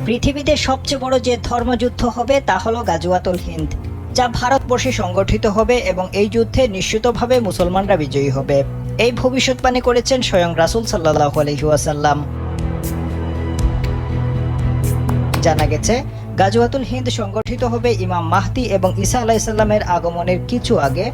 পৃথিবীতে সবচেয়ে বড় যে ধর্মযুদ্ধ হবে তা হলো গাজওয়াতুল হিন্দ, যা ভারতবর্ষে সংগঠিত হবে এবং এই যুদ্ধে নিশ্চিতভাবে মুসলমানরা বিজয়ী হবে। এই ভবিষ্যৎবাণী করেছেন স্বয়ং রাসূল সাল্লাল্লাহু আলাইহি ওয়াসাল্লাম। জানা গেছে গাজওয়াতুল হিন্দ সংগঠিত হবে ইমাম মাহদী এবং ঈসা আলাইহিস সালামের আগমনের কিছু আগে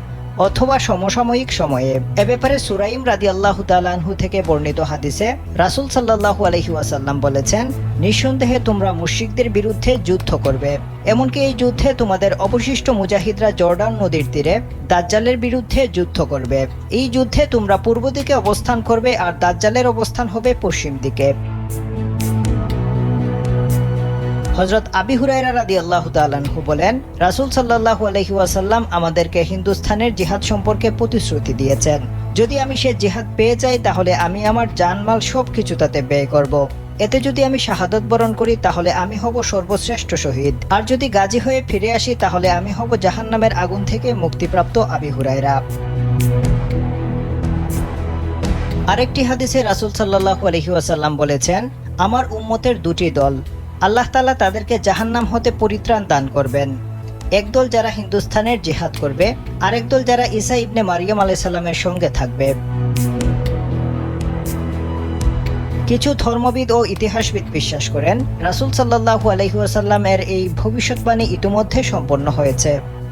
অথবা সমসাময়িক সময়ে। এ ব্যাপারে সুরাইম রাদিয়াল্লাহু তাআলা আনহু থেকে বর্ণিত হাদিসে রাসূল সাল্লাল্লাহু আলাইহি ওয়াসাল্লাম বলেছেন, নিঃসন্দেহে তোমরা মুশরিকদের বিরুদ্ধে যুদ্ধ করবে। এমনকি এই যুদ্ধে তোমাদের অবশিষ্ট মুজাহিদরা জর্ডান নদীর তীরে দাজ্জালের বিরুদ্ধে যুদ্ধ করবে। এই যুদ্ধে তোমরা পূর্ব দিকে অবস্থান করবে আর দাজ্জালের অবস্থান হবে পশ্চিম দিকে। হযরত আবি হুরায়রা রাদিয়াল্লাহু তাআলা আনহু বলেন, রাসূল সাল্লাল্লাহু আলাইহি ওয়াসাল্লাম আমাদেরকে হিন্দুস্তানের জিহাদ সম্পর্কে প্রতিশ্রুতি দিয়েছেন। যদি আমি সে জিহাদ পেয়ে যাই তাহলে আমি আমার জানমাল সবকিছু তাতে ব্যয় করব। এতে যদি আমি শাহাদত বরণ করি তাহলে আমি হব সর্বশ্রেষ্ঠ শহীদ, আর যদি গাজী হয়ে ফিরে আসি তাহলে আমি হব জাহান্নামের আগুন থেকে মুক্তিপ্রাপ্ত আবি হুরায়রা। আরেকটি হাদিসে রাসূল সাল্লাল্লাহু আলাইহি ওয়াসাল্লাম বলেছেন, আমার উম্মতের দুটি দল, আল্লাহ তাআলা তাদেরকে জাহান্নাম হতে পরিত্রাণ দান করবেন। একদল যারা হিন্দুস্তানের জিহাদ করবে, আরেক দল যারা ঈসা ইবনে মারিয়াম আলাইহিস সালামের সঙ্গে থাকবে। কিছু ধর্মবিদ ও ইতিহাসবিদ বিশ্বাস করেন রাসূল সাল্লাল্লাহু আলাইহি ওয়াসাল্লামের এই ভবিষ্যৎবাণী ইতিমধ্যে সম্পন্ন হয়েছে,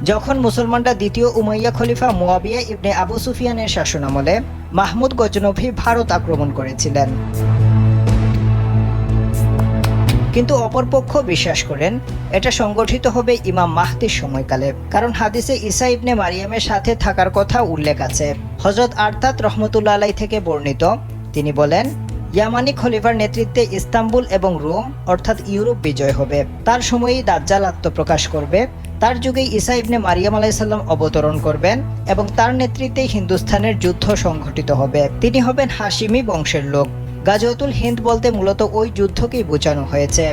যখন মুসলমানরা দ্বিতীয় উমাইয়া খলিফা মুয়াবিয়া ইবনে আবু সুফিয়ানের শাসনামলে মাহমুদ গজনভি ভারত আক্রমণ করেছিলেন। কিন্তু অপরপক্ষ বিশ্বাস করেন এটা সংগঠিত হবে ইমাম মাহদীর সময়কালে, কারণ হাদিসে ঈসা ইবনে মারিয়ামের সাথে থাকার কথা উল্লেখ আছে। হযরত আরতাদ রাহমাতুল্লাহ আলাইহি থেকে বর্ণিত, তিনি বলেন, ইয়ামানি খলিফার নেতৃত্বে ইস্তাম্বুল এবং রোম অর্থাৎ ইউরোপ বিজয় হবে। তার সময়েই দাজ্জাল আত্মপ্রকাশ করবে। তার যুগেই ঈসা ইবনে মারিয়াম আলাইহিস সালাম অবতরণ করবেন এবং তার নেতৃত্বেই হিন্দুস্তানের যুদ্ধ সংঘটিত হবে। তিনি হবেন হাশিমি বংশের লোক। গাজওয়াতুল হিন্দ বলতে মূলত ওই যুদ্ধকেই বোঝানো হয়েছে।